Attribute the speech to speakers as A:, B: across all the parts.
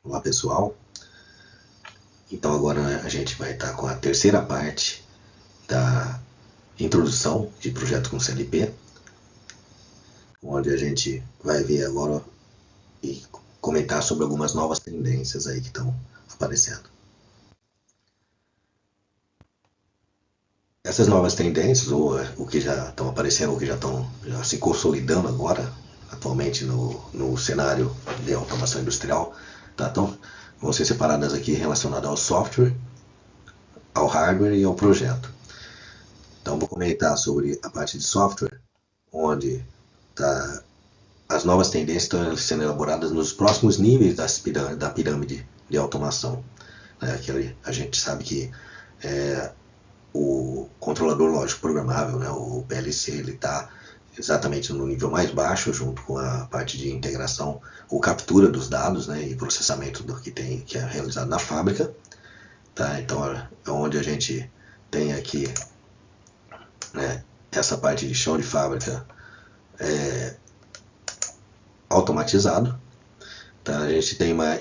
A: Olá pessoal, então agora a gente vai estar com a terceira parte da introdução de projeto com CLP, onde a gente vai ver agora e comentar sobre algumas novas tendências aí que estão aparecendo. Essas novas tendências, ou o que já estão aparecendo, ou que já estão se consolidando agora, atualmente no cenário de automação industrial, tá? Então, vão ser separadas aqui relacionadas ao software, ao hardware e ao projeto. Então, vou comentar sobre a parte de software, onde as novas tendências estão sendo elaboradas nos próximos níveis da pirâmide de automação. A gente sabe que o controlador lógico programável, o PLC, ele está exatamente no nível mais baixo, junto com a parte de integração ou captura dos dados, e processamento que é realizado na fábrica. Tá? Então, é onde a gente tem aqui essa parte de chão de fábrica automatizado. Tá? A gente tem uma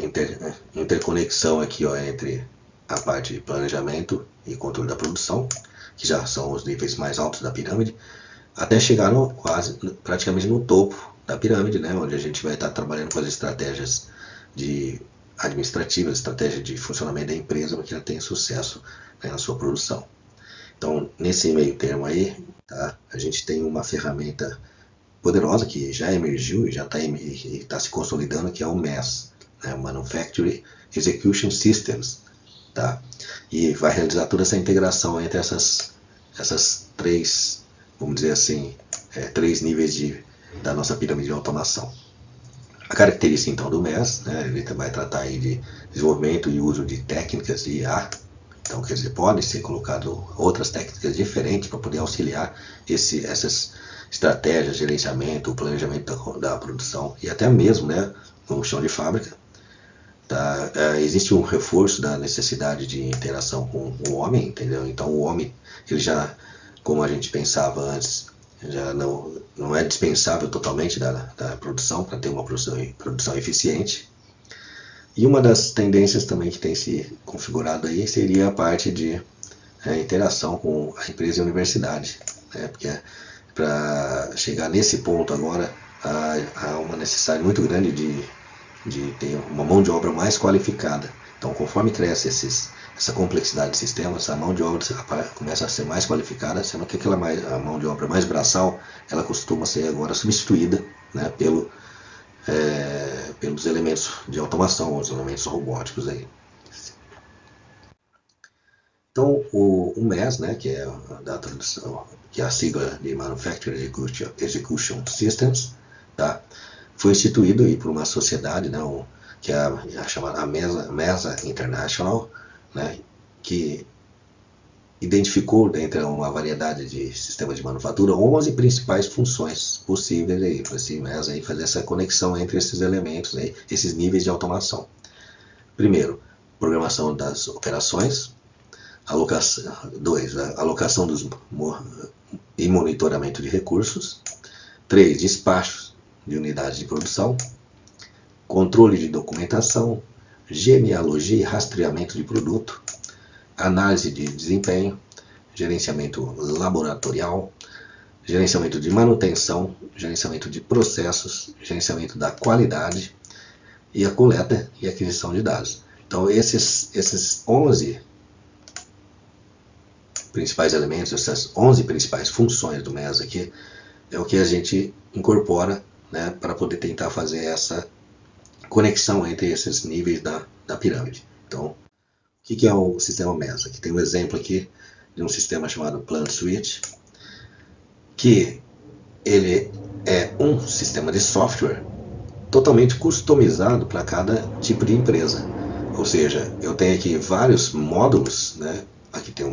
A: interconexão aqui entre a parte de planejamento e controle da produção, que já são os níveis mais altos da pirâmide, até chegar praticamente no topo da pirâmide, onde a gente vai estar trabalhando com as estratégias administrativas, estratégias de funcionamento da empresa para que ela tenha sucesso na sua produção. Então, nesse meio termo aí, tá, a gente tem uma ferramenta poderosa que já emergiu e já está se consolidando, que é o MES, o Manufacturing Execution Systems. Tá? E vai realizar toda essa integração entre essas três, vamos dizer assim, três níveis da nossa pirâmide de automação. A característica então do MES, ele vai tratar aí de desenvolvimento e uso de técnicas de IA. Então, quer dizer, pode ser colocado outras técnicas diferentes para poder auxiliar essas estratégias, gerenciamento, planejamento da produção e até mesmo no chão de fábrica. Tá? Existe um reforço da necessidade de interação com o homem, entendeu? Então o homem, ele já, como a gente pensava antes, já não é dispensável totalmente da produção para ter uma produção eficiente. E uma das tendências também que tem se configurado aí seria a parte de interação com a empresa e a universidade, porque para chegar nesse ponto agora há uma necessidade muito grande de ter uma mão de obra mais qualificada. Então, conforme cresce essa complexidade de sistemas, a mão de obra começa a ser mais qualificada, sendo que a mão de obra mais braçal, ela costuma ser agora substituída pelos elementos de automação, os elementos robóticos aí. Então, o MES, que é da tradução, que é a sigla de Manufacturing Execution Systems, tá? Foi instituído aí por uma sociedade, que é a chamada MESA International, que identificou, dentre uma variedade de sistemas de manufatura, 11 principais funções possíveis para esse MESA fazer essa conexão entre esses elementos, esses níveis de automação. Primeiro, programação das operações. Alocação e monitoramento de recursos. 3. Despachos de unidades de produção. Controle de documentação. Genealogia e rastreamento de produto. Análise de desempenho. Gerenciamento laboratorial. Gerenciamento de manutenção. Gerenciamento de processos. Gerenciamento da qualidade. E a coleta e aquisição de dados. Então, esses 11 principais elementos, essas 11 principais funções do MES aqui, é o que a gente incorpora para poder tentar fazer essa conexão entre esses níveis da pirâmide. Então, o que é o sistema MES? Aqui tem um exemplo aqui de um sistema chamado Plant Suite, que ele é um sistema de software totalmente customizado para cada tipo de empresa. Ou seja, eu tenho aqui vários módulos, aqui tem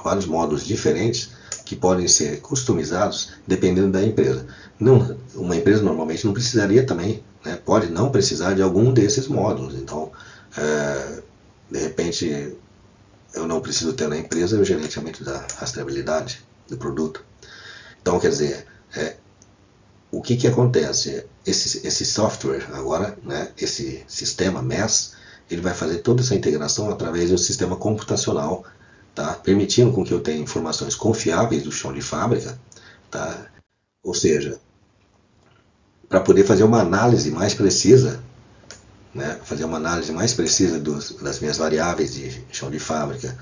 A: vários módulos diferentes que podem ser customizados dependendo da empresa. Uma empresa normalmente não precisaria também, pode não precisar de algum desses módulos. Então, de repente, eu não preciso ter na empresa o gerenciamento da rastreabilidade do produto. Então, quer dizer, o que que acontece? Esse software agora, né, esse sistema MES, ele vai fazer toda essa integração através de um sistema computacional, tá? Permitindo com que eu tenha informações confiáveis do chão de fábrica, tá? Ou seja, para poder fazer uma análise mais precisa, né, fazer uma análise mais precisa das minhas variáveis de chão de fábrica,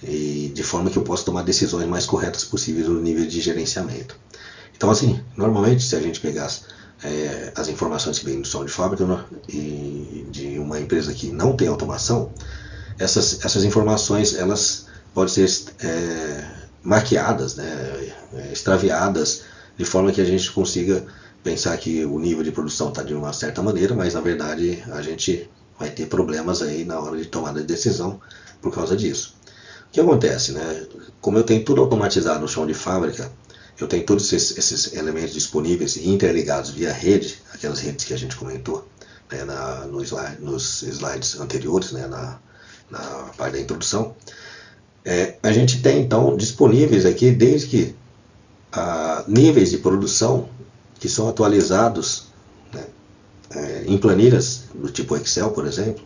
A: e de forma que eu possa tomar decisões mais corretas possíveis no nível de gerenciamento. Então, assim, normalmente, se a gente pegar as informações que vêm do chão de fábrica e de uma empresa que não tem automação, essas informações elas podem ser maquiadas, né, extraviadas, de forma que a gente consiga pensar que o nível de produção está de uma certa maneira, mas na verdade a gente vai ter problemas aí na hora de tomada de decisão por causa disso. O que acontece, né? Como eu tenho tudo automatizado no chão de fábrica, eu tenho todos esses elementos disponíveis e interligados via rede, aquelas redes que a gente comentou, né, nos slides anteriores, né, na parte da introdução. A gente tem então disponíveis aqui desde que níveis de produção que são atualizados, né, em planilhas do tipo Excel, por exemplo,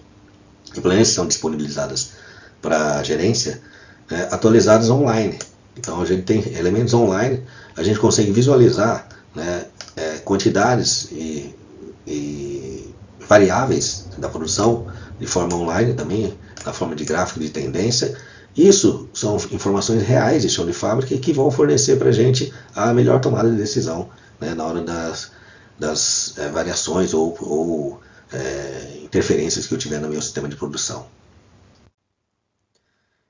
A: em planilhas que são disponibilizadas para gerência, atualizadas online. Então a gente tem elementos online, a gente consegue visualizar, né, quantidades e variáveis da produção de forma online também, na forma de gráfico de tendência. Isso são informações reais de chão de fábrica que vão fornecer para a gente a melhor tomada de decisão, né, na hora das variações ou interferências que eu tiver no meu sistema de produção.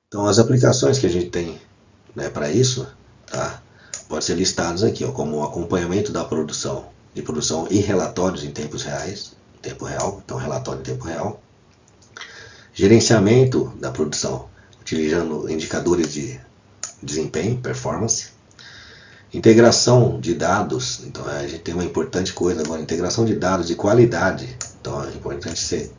A: Então as aplicações que a gente tem, né, para isso, tá, pode ser listadas aqui, ó, como o acompanhamento da produção e relatórios em tempo real, então relatório em tempo real, gerenciamento da produção utilizando indicadores de desempenho, performance, integração de dados. Então a gente tem uma importante coisa agora, integração de dados de qualidade. Então é importante ser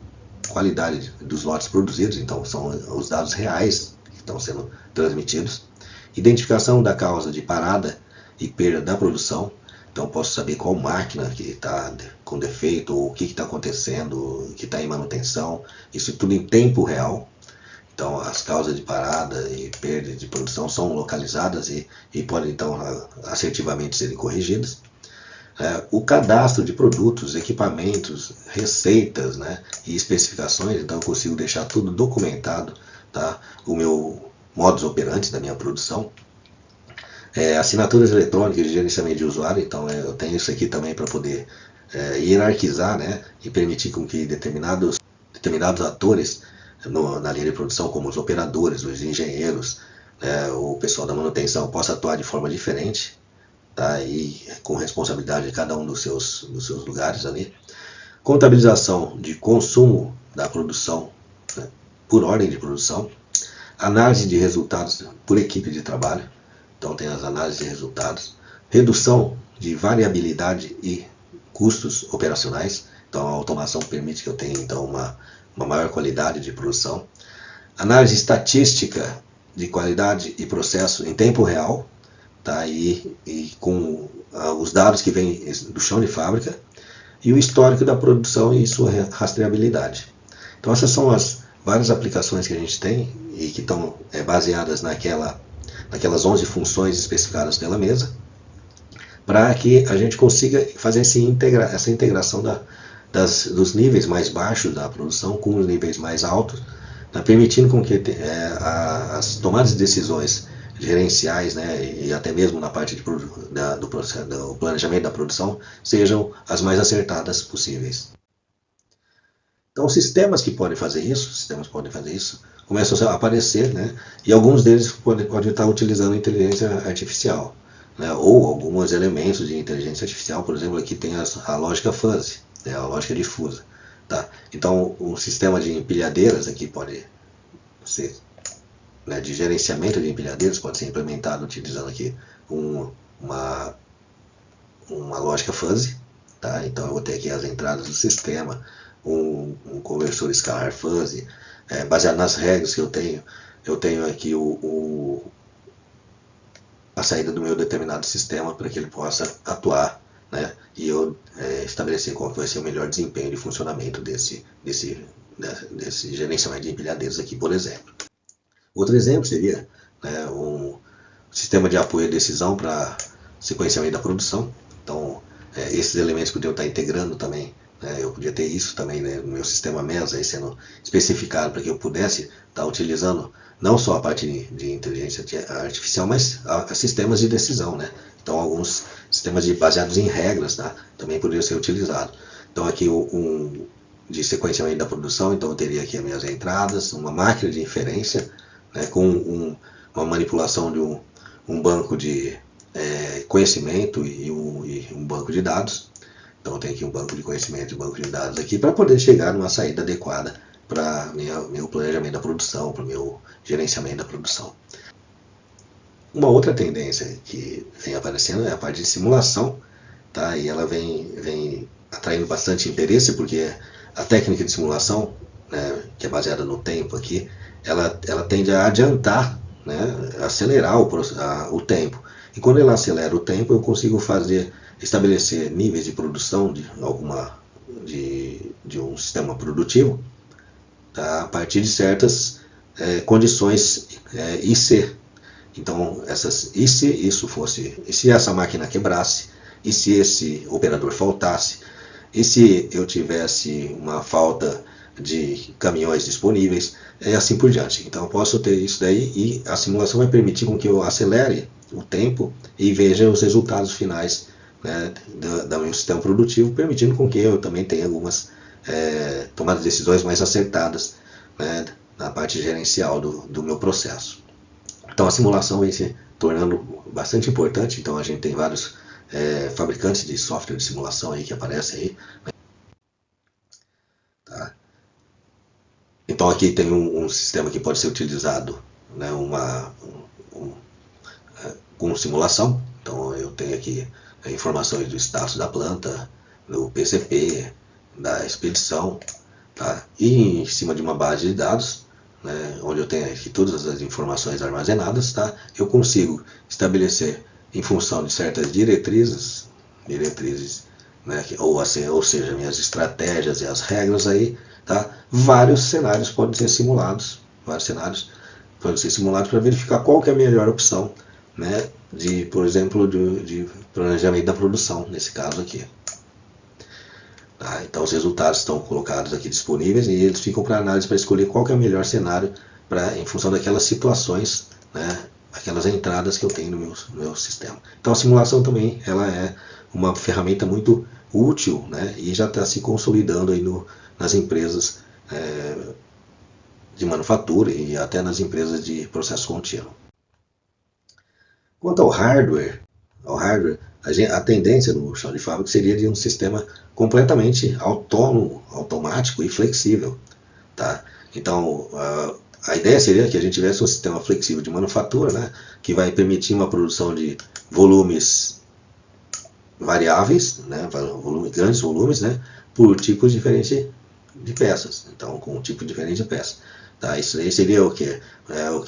A: qualidade dos lotes produzidos, então são os dados reais que estão sendo transmitidos. Identificação da causa de parada e perda da produção, então posso saber qual máquina que está com defeito, ou o que está acontecendo, que está em manutenção, isso tudo em tempo real. Então as causas de parada e perda de produção são localizadas e podem então assertivamente serem corrigidas. O cadastro de produtos, equipamentos, receitas, né, e especificações, então eu consigo deixar tudo documentado, tá? O meu modus operandi da minha produção. Assinaturas eletrônicas de gerenciamento de usuário, então eu tenho isso aqui também para poder hierarquizar, né, e permitir com que determinados atores na linha de produção, como os operadores, os engenheiros, o pessoal da manutenção, possa atuar de forma diferente, tá? E com responsabilidade de cada um dos seus lugares ali. Contabilização de consumo da produção, né, por ordem de produção. Análise de resultados por equipe de trabalho, então tem as análises de resultados. Redução de variabilidade e custos operacionais, então a automação permite que eu tenha então uma maior qualidade de produção. Análise estatística de qualidade e processo em tempo real, tá? E com os dados que vêm do chão de fábrica e o histórico da produção e sua rastreabilidade. Então essas são as várias aplicações que a gente tem e que estão baseadas naquelas 11 funções especificadas pela mesa, para que a gente consiga fazer essa integração dos níveis mais baixos da produção com os níveis mais altos, tá, permitindo com que as tomadas de decisões gerenciais, né, e até mesmo na parte do planejamento da produção sejam as mais acertadas possíveis. Então, sistemas que podem fazer isso, começam a aparecer, né, e alguns deles podem estar utilizando inteligência artificial, né, ou alguns elementos de inteligência artificial. Por exemplo, aqui tem a lógica fuzzy, né, a lógica difusa. Tá? Então, um sistema de empilhadeiras aqui pode ser, né, de gerenciamento de empilhadeiras pode ser implementado utilizando aqui uma lógica fuzzy. Tá? Então, eu vou ter aqui as entradas do sistema, um conversor escalar fuzzy, baseado nas regras que eu tenho. Eu tenho aqui a saída do meu determinado sistema para que ele possa atuar né, e eu estabelecer qual que vai ser o melhor desempenho de funcionamento desse gerenciamento de empilhadeiros aqui, por exemplo. Outro exemplo seria, né, um sistema de apoio à decisão para sequenciamento da produção. Então, esses elementos podiam estar integrando também, né, eu podia ter isso também, né, no meu sistema MES aí sendo especificado para que eu pudesse estar utilizando não só a parte de inteligência artificial, mas a sistemas de decisão, né? Então, alguns sistemas baseados em regras, tá, também poderiam ser utilizados. Então, aqui de sequenciamento da produção, então eu teria aqui as minhas entradas, uma máquina de inferência, né, com uma manipulação de um banco de conhecimento e um banco de dados. Então eu tenho aqui um banco de conhecimento e um banco de dados aqui para poder chegar numa saída adequada para meu planejamento da produção, para o meu gerenciamento da produção. Uma outra tendência que vem aparecendo é a parte de simulação, tá? E ela vem atraindo bastante interesse porque a técnica de simulação, né, que é baseada no tempo aqui, ela tende a adiantar, né, acelerar o tempo. E quando ela acelera o tempo, eu consigo estabelecer níveis de produção de um sistema produtivo, tá, a partir de certas condições IC. Então, e se essa máquina quebrasse, e se esse operador faltasse, e se eu tivesse uma falta de caminhões disponíveis, e assim por diante. Então eu posso ter isso daí e a simulação vai permitir com que eu acelere o tempo e veja os resultados finais, né, do meu sistema produtivo, permitindo com que eu também tenha algumas tomadas de decisões mais acertadas, né, na parte gerencial do meu processo. Então a simulação vem se tornando bastante importante. Então a gente tem vários fabricantes de software de simulação aí que aparecem aí. Tá? Então aqui tem um sistema que pode ser utilizado, né, com simulação. Então eu tenho aqui informações do status da planta, do PCP, da expedição, tá? E em cima de uma base de dados, né, onde eu tenho aqui todas as informações armazenadas, tá? Eu consigo estabelecer em função de certas diretrizes, né, ou seja, minhas estratégias e as regras aí, tá? Vários cenários podem ser simulados, para verificar qual que é a melhor opção, né, por exemplo, de planejamento da produção, nesse caso aqui. Tá? Então os resultados estão colocados aqui disponíveis e eles ficam para análise para escolher qual que é o melhor cenário em função daquelas situações, né, aquelas entradas que eu tenho no meu sistema. Então a simulação também ela é uma ferramenta muito útil, né, e já está se consolidando aí nas empresas de manufatura e até nas empresas de processo contínuo. Quanto ao hardware, a tendência no chão de fábrica seria de um sistema completamente autônomo, automático e flexível. Tá? Então, a ideia seria que a gente tivesse um sistema flexível de manufatura, né, que vai permitir uma produção de volumes variáveis, né, grandes volumes, né, por tipos diferentes de peças. Então, com um tipo diferente de peça. Tá? Isso aí seria o que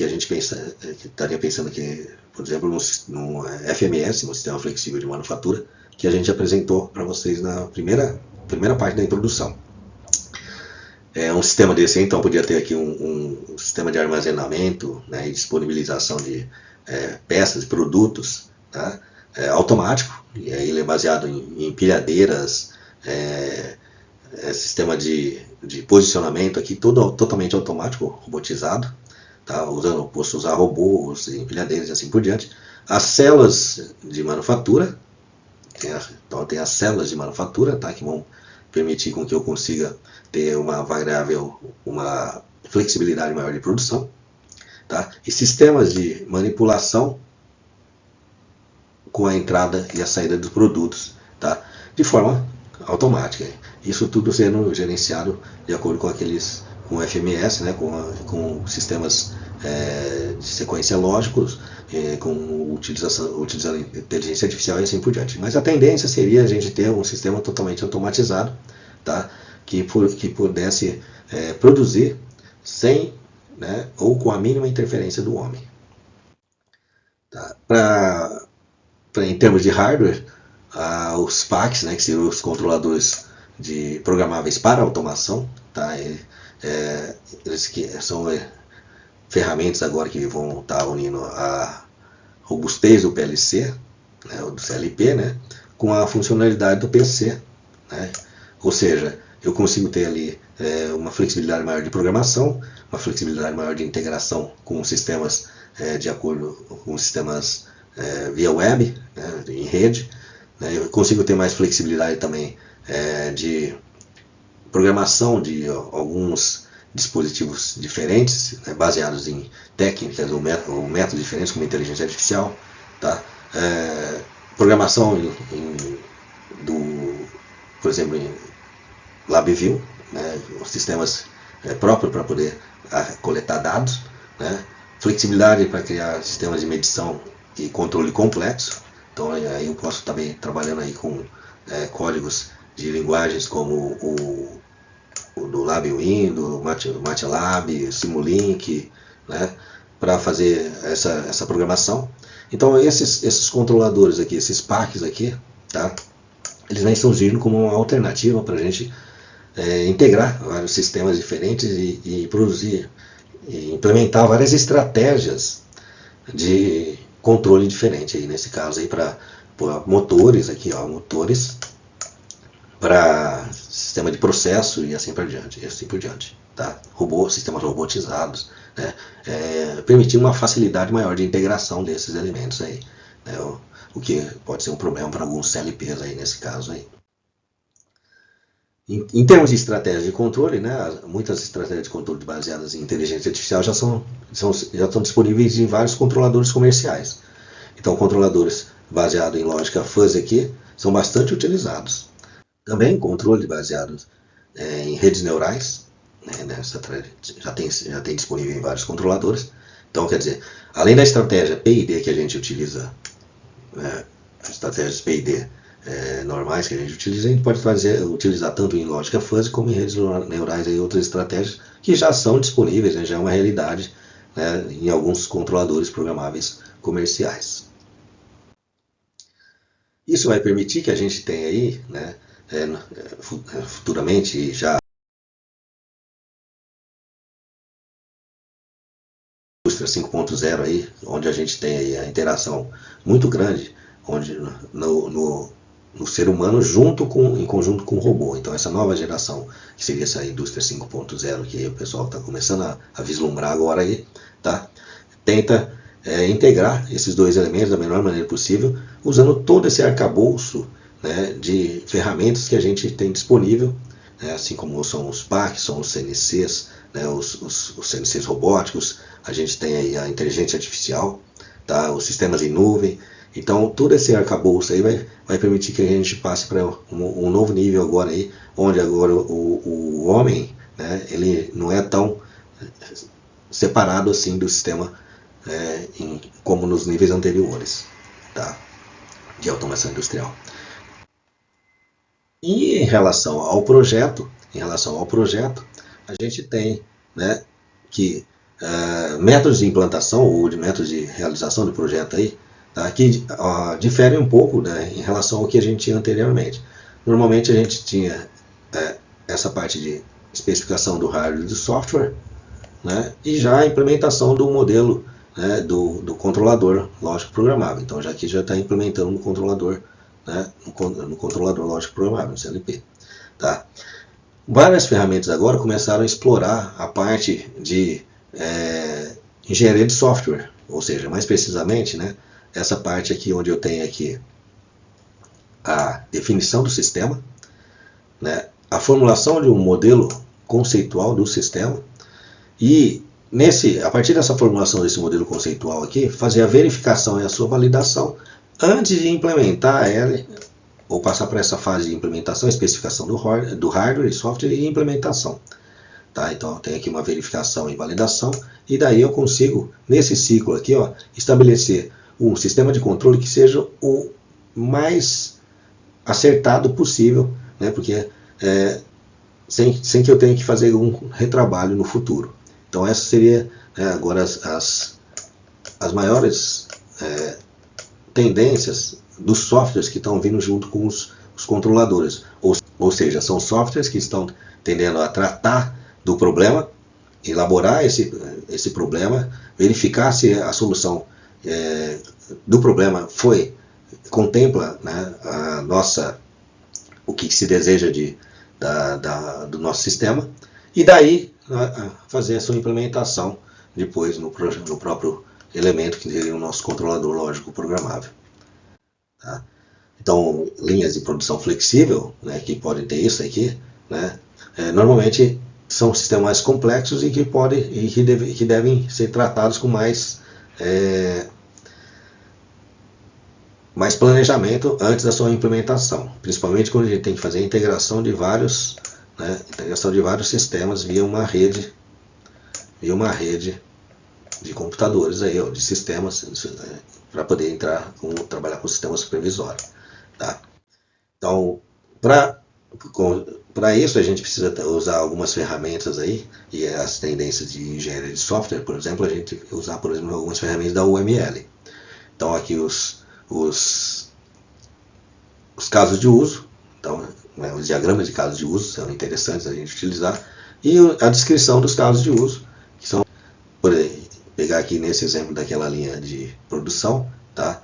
A: a gente estaria pensando aqui, por exemplo, no FMS, no Sistema Flexível de Manufatura, que a gente apresentou para vocês na primeira parte da introdução. Um sistema desse, então, podia ter aqui um sistema de armazenamento, né, e disponibilização de peças, produtos, tá? Automático, e aí ele é baseado em empilhadeiras, sistema de posicionamento aqui, totalmente automático, robotizado. Tá? Posso usar robôs, empilhadeiras e assim por diante. As células de manufatura, então tem as células de manufatura, tá? Que vão permitir com que eu consiga ter uma flexibilidade maior de produção. Tá? E sistemas de manipulação com a entrada e a saída dos produtos, tá? De forma automática. Isso tudo sendo gerenciado de acordo com o FMS, né, com sistemas de sequência lógicos, utilizando inteligência artificial e assim por diante. Mas a tendência seria a gente ter um sistema totalmente automatizado, tá, que pudesse produzir sem, né, ou com a mínima interferência do homem. Tá? Em termos de hardware, os PACs, né, que seriam os controladores programáveis para automação, tá? Eles que são ferramentas agora que vão estar unindo a robustez do PLC, né, do CLP, né, com a funcionalidade do PC, né? Ou seja, eu consigo ter ali uma flexibilidade maior de programação, uma flexibilidade maior de integração com sistemas de acordo com sistemas via web, né, em rede, né? Eu consigo ter mais flexibilidade também de programação de alguns dispositivos diferentes, né, baseados em técnicas ou métodos diferentes, como inteligência artificial, tá? Programação por exemplo, em LabVIEW, né, sistemas próprios para poder coletar dados, né, flexibilidade para criar sistemas de medição e controle complexo. Então aí eu posso também trabalhando aí com códigos de linguagens como o do LabWIN, do MATLAB, Simulink, né, para fazer essa programação. Então esses controladores aqui, esses PACs aqui, tá, eles vêm surgindo como uma alternativa para a gente integrar vários sistemas diferentes e produzir e implementar várias estratégias de controle diferente aí nesse caso aí para motores aqui, ó, motores para sistema de processo e assim por diante, tá? Sistemas robotizados, né? Permitindo uma facilidade maior de integração desses elementos aí, né? O que pode ser um problema para alguns CLPs aí nesse caso aí. Em termos de estratégia de controle, né, muitas estratégias de controle baseadas em inteligência artificial já estão disponíveis em vários controladores comerciais. Então, controladores baseados em lógica fuzzy aqui são bastante utilizados. Também controles baseados em redes neurais, né, já tem disponível em vários controladores. Então, quer dizer, além da estratégia PID que a gente utiliza, estratégias PID normais que a gente utiliza, a gente pode utilizar tanto em lógica fuzzy como em redes neurais e outras estratégias que já são disponíveis, né, já é uma realidade, né, em alguns controladores programáveis comerciais. Isso vai permitir que a gente tenha aí, né, futuramente já indústria 5.0 aí, onde a gente tem aí a interação muito grande, onde no ser humano em conjunto com o robô. Então essa nova geração, que seria essa indústria 5.0, que o pessoal está começando a vislumbrar agora aí, tá? Tenta integrar esses dois elementos da melhor maneira possível, usando todo esse arcabouço, né, de ferramentas que a gente tem disponível, né, assim como são os PACs, são os CNCs, né, os CNCs robóticos, a gente tem aí a inteligência artificial, tá, os sistemas em nuvem. Então todo esse arcabouço aí vai permitir que a gente passe para um novo nível agora aí, onde agora o homem, né, ele não é tão separado assim do sistema como nos níveis anteriores, tá, de automação industrial. E em relação ao projeto, a gente tem, né, que métodos de implantação ou de métodos de realização do projeto aí, tá, que diferem um pouco, né, em relação ao que a gente tinha anteriormente. Normalmente a gente tinha essa parte de especificação do hardware e do software, né, e já a implementação do modelo, né, do controlador lógico programável. Então já está implementando no controlador, né, no controlador lógico programável, no CLP. Tá? Várias ferramentas agora começaram a explorar a parte de engenharia de software, ou seja, mais precisamente, né, essa parte aqui onde eu tenho aqui a definição do sistema, né, a formulação de um modelo conceitual do sistema e a partir dessa formulação desse modelo conceitual aqui, fazer a verificação e a sua validação antes de implementar ela ou passar para essa fase de implementação, especificação do hardware e software e implementação. Tá? Então eu tenho aqui uma verificação e validação e daí eu consigo, nesse ciclo aqui, ó, estabelecer um sistema de controle que seja o mais acertado possível, né? Porque sem que eu tenha que fazer um retrabalho no futuro. Então essa seria agora as maiores tendências dos softwares que estão vindo junto com os controladores. Ou seja, são softwares que estão tendendo a tratar do problema, elaborar esse problema, verificar se a solução do problema contempla, né, o que se deseja do nosso sistema, e daí fazer a sua implementação depois no próprio elemento que seria o nosso controlador lógico programável. Tá? Então, linhas de produção flexível, né, que podem ter isso aqui, né, normalmente são sistemas mais complexos e que devem ser tratados com mais planejamento antes da sua implementação, principalmente quando a gente tem que fazer a integração de vários sistemas via uma rede de computadores aí, de sistemas, para poder trabalhar com o sistema supervisório. Tá? Então, para isso a gente precisa usar algumas ferramentas aí, e as tendências de engenharia de software, por exemplo, a gente usar, por exemplo, algumas ferramentas da UML. Então aqui os casos de uso, então, né, os diagramas de casos de uso são interessantes a gente utilizar, e a descrição dos casos de uso, que são, por pegar aqui nesse exemplo daquela linha de produção, tá?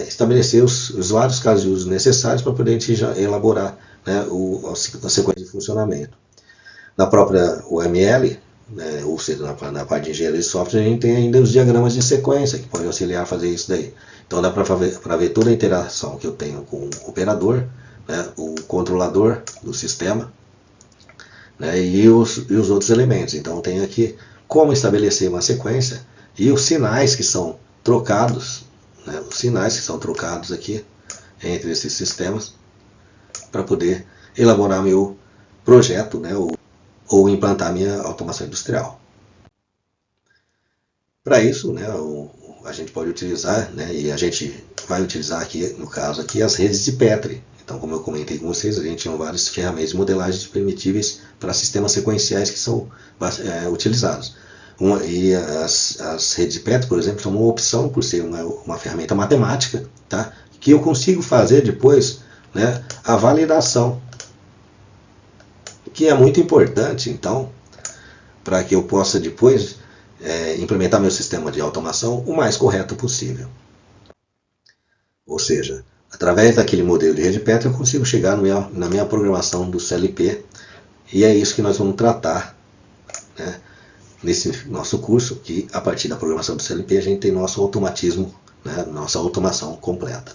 A: Estabelecer os vários casos de uso necessários para poder a gente já elaborar, né, a sequência de funcionamento. Na própria UML, né, ou seja, na parte de engenharia de software, a gente tem ainda os diagramas de sequência, que podem auxiliar a fazer isso daí. Então dá para ver toda a interação que eu tenho com o operador, né, o controlador do sistema, né, e os outros elementos. Então tem aqui como estabelecer uma sequência e os sinais que são trocados, né, aqui entre esses sistemas, para poder elaborar meu projeto, né, ou implantar minha automação industrial. Para isso, né, a gente pode utilizar, né, e a gente vai utilizar aqui, no caso aqui, as redes de Petri. Então, como eu comentei com vocês, a gente tem várias ferramentas de modelagem primitivas para sistemas sequenciais que são utilizados. E as redes de Petri, por exemplo, são uma opção por ser uma ferramenta matemática, tá, que eu consigo fazer depois, né, a validação, que é muito importante, então, para que eu possa depois implementar meu sistema de automação o mais correto possível. Ou seja, através daquele modelo de rede Petri eu consigo chegar na minha programação do CLP, e é isso que nós vamos tratar, né, nesse nosso curso, que a partir da programação do CLP a gente tem nosso automatismo, né, nossa automação completa.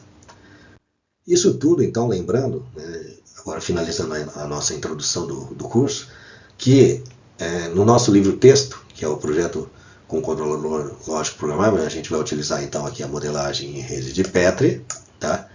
A: Isso tudo, então, lembrando, né, agora finalizando a nossa introdução do curso, que no nosso livro texto, que é o projeto com controlador lógico programável, a gente vai utilizar então aqui a modelagem em rede de Petri, tá?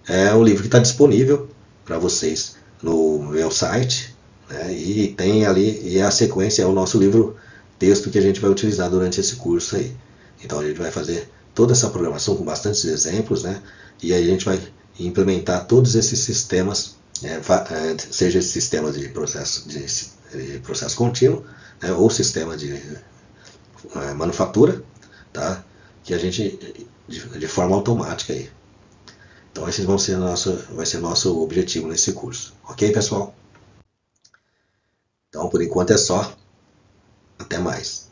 A: É um livro que está disponível para vocês no meu site, né? E tem ali, e a sequência é o nosso livro texto que a gente vai utilizar durante esse curso aí. Então a gente vai fazer toda essa programação com bastantes exemplos, né? E aí a gente vai implementar todos esses sistemas, seja esse sistema de processo contínuo, né, ou sistema de manufatura, tá, que a gente de forma automática aí. Então esse vai ser nosso objetivo nesse curso, ok, pessoal? Então por enquanto é só, até mais.